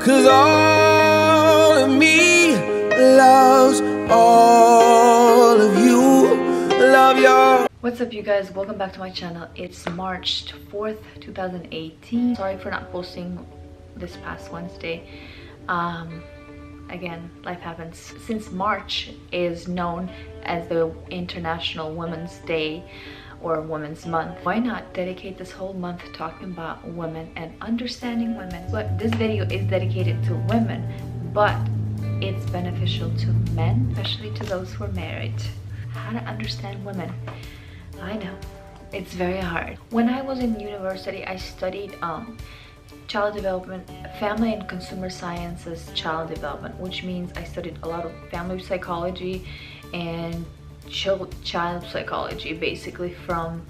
'Cause all of me loves all of you. Love your... What's up, you guys? Welcome back to my channel. It's March 4th, 2018. Sorry for not posting this past Wednesday. Again, life happens. Since March is known as the International Women's Day or Women's Month, why not dedicate this whole month talking about women and understanding women? But this video is dedicated to women, but it's beneficial to men, especially to those who are married. How to understand women. I know, it's very hard. When I was in university, I studied child development, family and consumer sciences child development, which means I studied a lot of family psychology and child psychology, basically from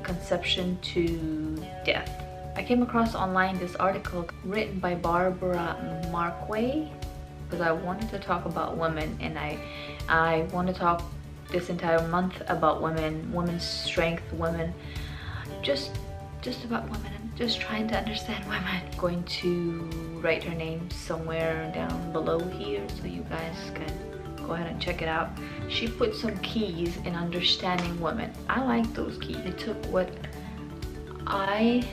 conception to death. I came across online this article written by Barbara Markway because I wanted to talk about women, and I want to talk this entire month about women, women's strength, women, just about women, and just trying to understand women. I'm going to write her name somewhere down below here so you guys can go ahead and check it out. She put some keys in understanding women. I like those keys. They took what I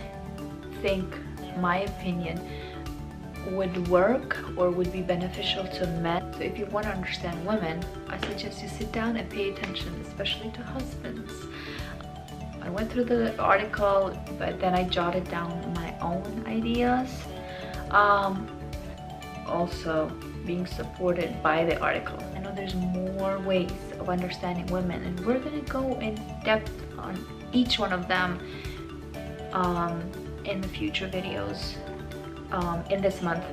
think, my opinion, would work or would be beneficial to men. So if you want to understand women, I suggest you sit down and pay attention, especially to husbands. I went through the article, but then I jotted down my own ideas. Also being supported by the article. I know there's more ways of understanding women, and we're gonna go in depth on each one of them in the future videos in this month.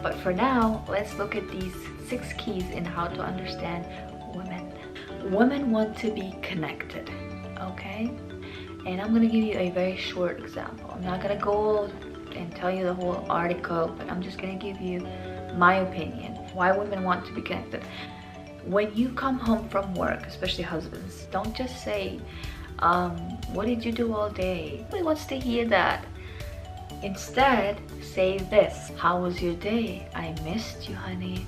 But for now, let's look at these 6 keys in how to understand women. Women want to be connected, okay? And I'm gonna give you a very short example. I'm not gonna go and tell you the whole article, but I'm just gonna give you my opinion why women want to be connected. When you come home from work, especially husbands, don't just say, what did you do all day? Nobody wants to hear that. Instead, say this: how was your day? I missed you, honey.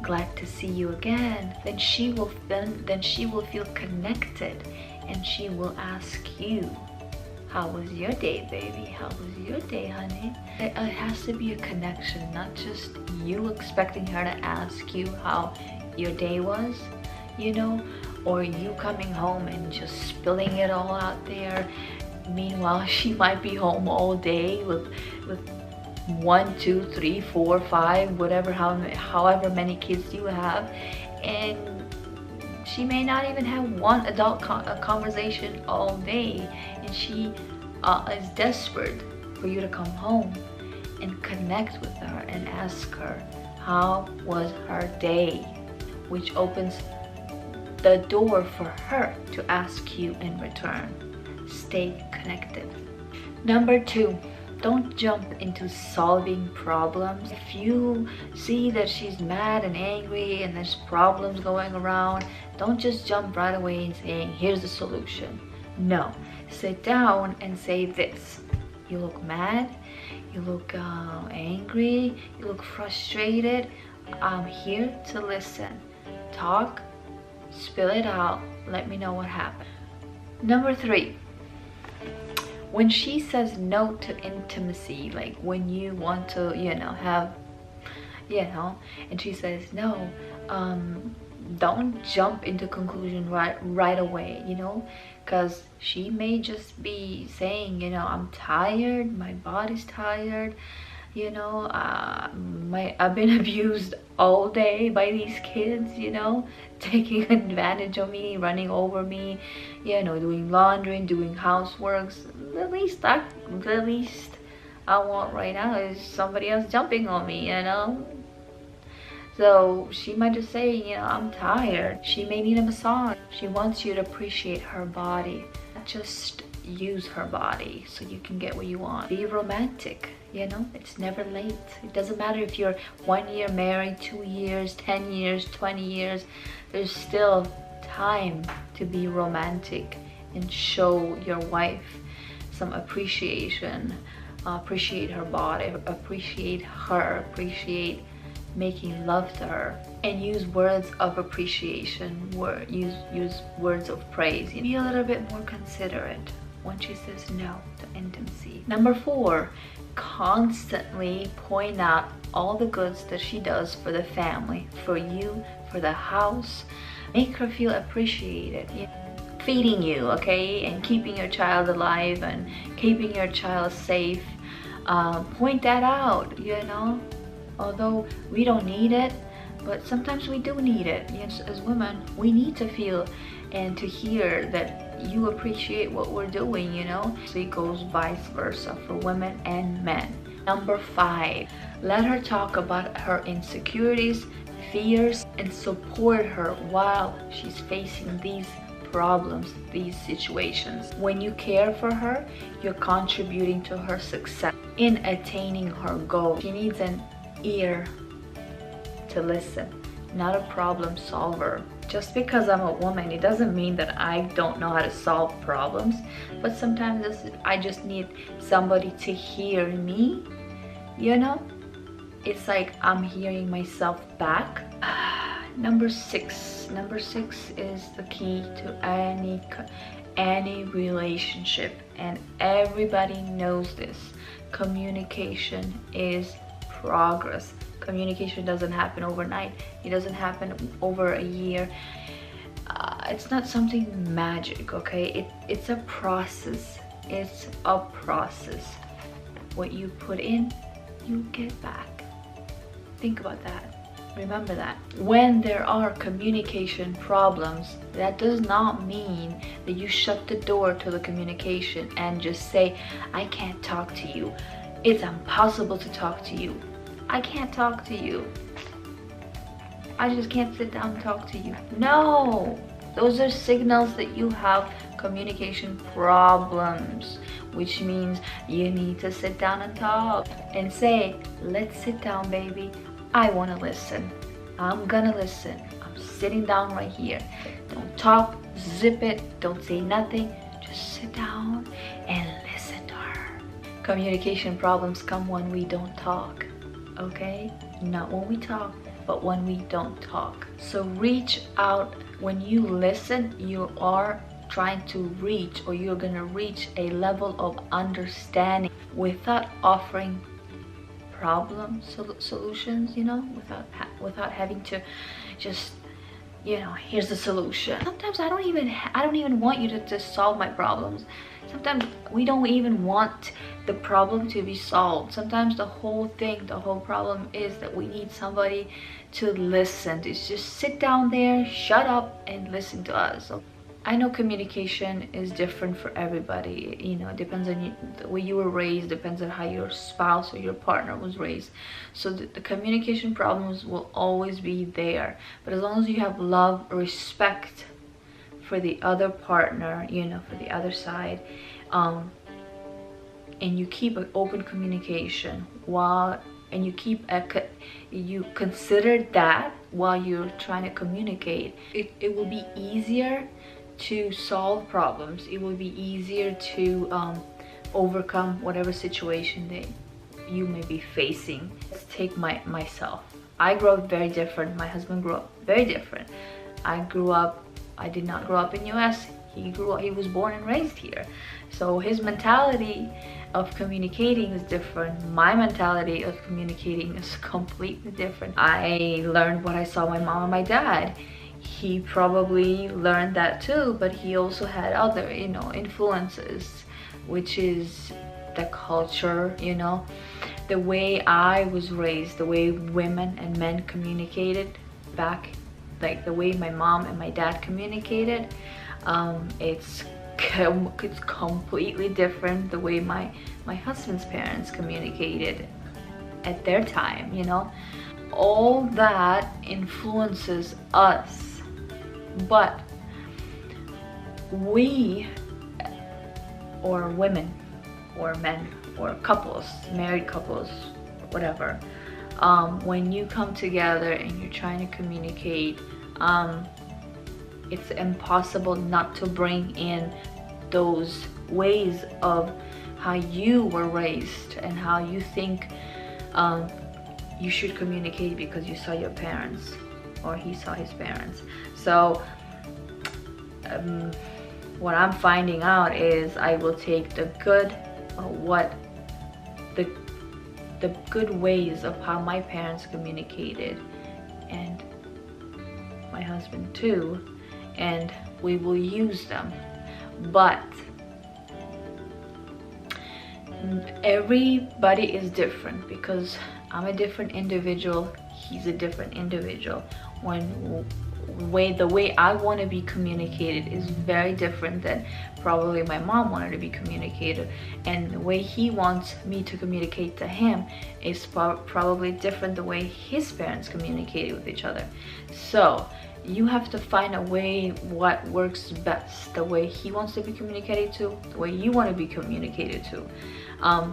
Glad to see you again. Then she will feel connected, and she will ask you, how was your day, baby? How was your day, honey? It has to be a connection, not just you expecting her to ask you how your day was, you know, or you coming home and just spilling it all out there. Meanwhile, she might be home all day with 1, 2, 3, 4, 5, whatever, however many kids you have, and she may not even have one adult conversation all day, and she is desperate for you to come home and connect with her and ask her how was her day, which opens the door for her to ask you in return. Stay connected. Number 2, don't jump into solving problems. If you see that she's mad and angry and there's problems going around, don't just jump right away and saying, here's the solution. No, sit down and say this: you look mad, you look angry, you look frustrated. I'm here to listen. Talk, spill it out, let me know what happened. Number 3, when she says no to intimacy, like when you want to, have, and she says no, don't jump into conclusion right away, because she may just be saying, I'm tired, my body's tired, I've been abused all day by these kids, taking advantage of me, running over me, doing laundry, doing houseworks. The least I want right now is somebody else jumping on me, So she might just say, I'm tired. She may need a massage. She wants you to appreciate her body, not just use her body so you can get what you want. Be romantic, it's never late. It doesn't matter if you're 1 year married, 2 years, 10 years, 20 years. There's still time to be romantic and show your wife some appreciation appreciate her body, appreciate her, appreciate making love to her, and use words of appreciation, use words of praise. Be a little bit more considerate when she says no to intimacy. Number 4, constantly point out all the goods that she does for the family, for you, for the house. Make her feel appreciated. Feeding you, okay, and keeping your child alive and keeping your child safe. Point that out, you know. Although we don't need it, but sometimes we do need it. Yes, as women, we need to feel and to hear that you appreciate what we're doing, you know. So it goes vice versa for women and men. Number 5, let her talk about her insecurities, fears, and support her while she's facing these problems, these situations. When you care for her, you're contributing to her success in attaining her goal. She needs an ear to listen, not a problem solver. Just because I'm a woman, it doesn't mean that I don't know how to solve problems, but sometimes I just need somebody to hear me, you know. It's like I'm hearing myself back. Number 6 is the key to any relationship, and everybody knows this. Communication is progress. Communication doesn't happen overnight. It doesn't happen over a year. It's not something magic, okay? It's a process. It's a process. What you put in, you get back. Think about that. Remember that. When there are communication problems, that does not mean that you shut the door to the communication and just say, I can't talk to you. It's impossible to talk to you. I can't talk to you. I just can't sit down and talk to you. No, those are signals that you have communication problems, which means you need to sit down and talk and say, let's sit down, baby. I want to listen. I'm gonna listen. I'm sitting down right here. Don't talk, zip it, don't say nothing. Just sit down and listen to her. Communication problems come when we don't talk. Okay? Not when we talk, but when we don't talk. So reach out. When you listen, you are trying to reach, or you're gonna reach a level of understanding without offering problem solutions, you know, without having to just, you know, here's the solution. Sometimes I don't even want you to solve my problems. Sometimes we don't even want the problem to be solved. Sometimes the whole problem is that we need somebody to listen, to just sit down there, shut up and listen to us. So I know communication is different for everybody, you know. It depends on the way you were raised, depends on how your spouse or your partner was raised. So the communication problems will always be there, but as long as you have love, respect for the other partner, you know, for the other side, and you keep an open communication and you consider that while you're trying to communicate, it will be easier to solve problems. It will be easier to overcome whatever situation that you may be facing. Let's take myself. I grew up very different. My husband grew up very different. I did not grow up in US. He was born and raised here. So his mentality of communicating is different. My mentality of communicating is completely different. I learned what I saw my mom and my dad. He probably learned that too, but he also had other, you know, influences, which is the culture, you know, the way I was raised, the way women and men communicated back, like the way my mom and my dad communicated. It's completely different the way my husband's parents communicated at their time, you know. All that influences us. But we, or women, or men, or couples, married couples, whatever, when you come together and you're trying to communicate, it's impossible not to bring in those ways of how you were raised and how you think you should communicate because you saw your parents or he saw his parents. So what I'm finding out is I will take the good the good ways of how my parents communicated, and my husband too, and we will use them. But everybody is different, because I'm a different individual, he's a different individual. The way I want to be communicated is very different than probably my mom wanted to be communicated, and the way he wants me to communicate to him is probably different the way his parents communicated with each other. So you have to find a way what works best, the way he wants to be communicated to, the way you want to be communicated to.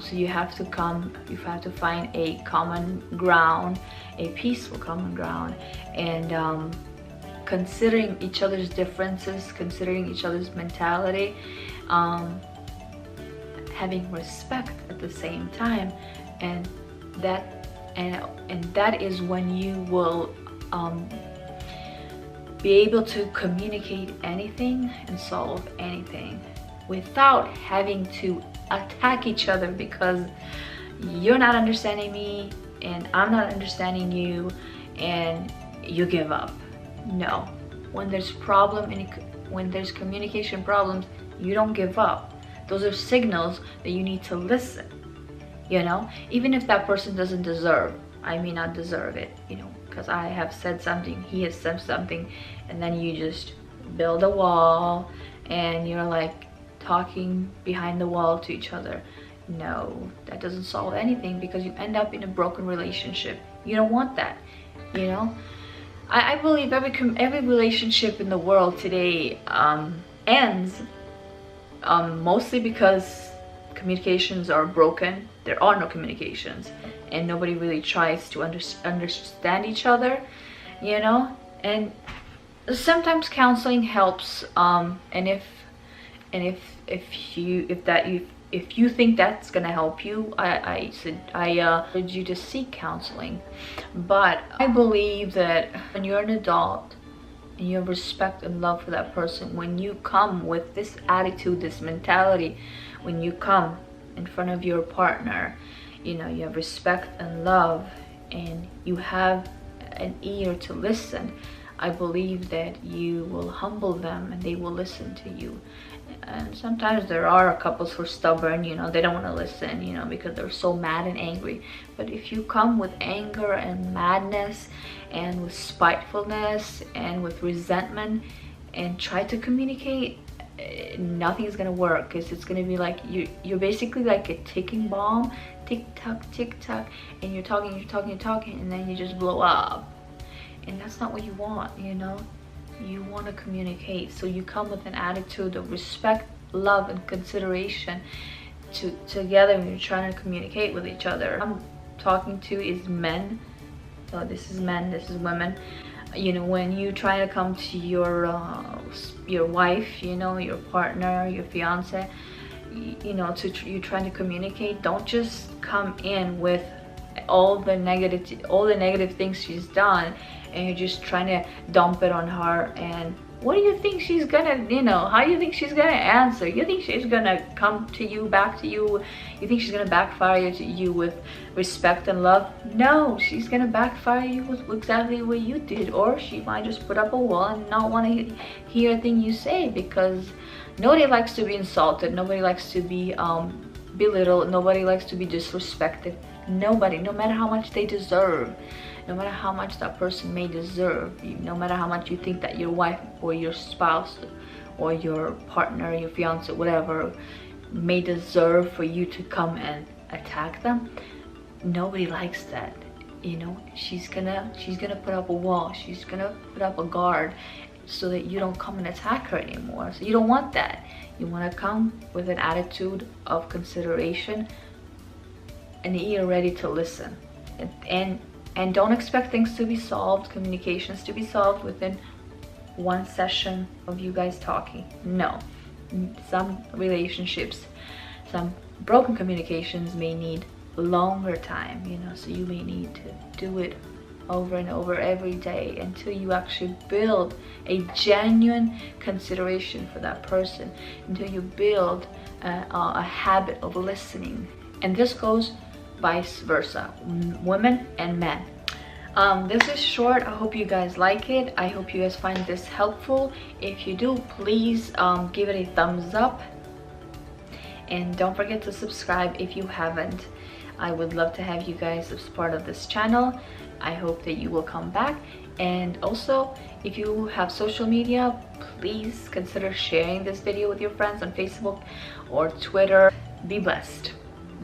So you have to find a common ground, a peaceful common ground, and considering each other's differences, considering each other's mentality, having respect at the same time, and that is when you will be able to communicate anything and solve anything without having to attack each other because you're not understanding me and I'm not understanding you and you give up. No, when there's when there's communication problems, you don't give up. Those are signals that you need to listen, you know, even if that person doesn't deserve, I may not deserve it, you know, because I have said something, he has said something, and then you just build a wall and you're like talking behind the wall to each other. No, that doesn't solve anything, because you end up in a broken relationship. You don't want that, you know. I believe every relationship in the world today ends mostly because communications are broken. There are no communications, and nobody really tries to understand each other, you know. And sometimes counseling helps, and if you think that's gonna help you, I urge you to seek counseling. But I believe that when you're an adult and you have respect and love for that person, when you come with this attitude, this mentality, when you come in front of your partner, you know, you have respect and love and you have an ear to listen, I believe that you will humble them and they will listen to you. And sometimes there are couples who are stubborn, you know, they don't want to listen, you know, because they're so mad and angry. But if you come with anger and madness and with spitefulness and with resentment and try to communicate, nothing is going to work, because it's going to be like you're basically like a ticking bomb, tick tock, and you're talking, and then you just blow up. And that's not what you want, you know. You want to communicate, so you come with an attitude of respect, love, and consideration together when you're trying to communicate with each other. I'm talking to is men, so this is men, this is women. You know, when you try to come to your wife, you know, your partner, your fiance, you know, you're trying to communicate, don't just come in with all the negative things she's done and you're just trying to dump it on her. And what do you think she's gonna, you know, how do you think she's gonna answer? You think she's gonna come to you, back to you? You think she's gonna backfire to you with respect and love? No, she's gonna backfire you with exactly what you did, or she might just put up a wall and not want to hear a thing you say, because nobody likes to be insulted, nobody likes to be belittled, nobody likes to be disrespected. Nobody, no matter how much they deserve, no matter how much that person may deserve, no matter how much you think that your wife or your spouse or your partner, your fiance, whatever, may deserve for you to come and attack them, nobody likes that. You know, she's gonna put up a wall, she's gonna put up a guard so that you don't come and attack her anymore. So you don't want that. You want to come with an attitude of consideration, an ear ready to listen, and don't expect things to be solved, communications to be solved within one session of you guys talking. No, some relationships, some broken communications may need longer time, you know, so you may need to do it over and over every day until you actually build a genuine consideration for that person, until you build a habit of listening. And this goes vice versa, women and men. This is short. I hope you guys like it. I hope you guys find this helpful. If you do, please give it a thumbs up, and don't forget to subscribe if you haven't. I would love to have you guys as part of this channel. I hope that you will come back. And also, if you have social media, please consider sharing this video with your friends on Facebook or Twitter. Be blessed.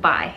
Bye.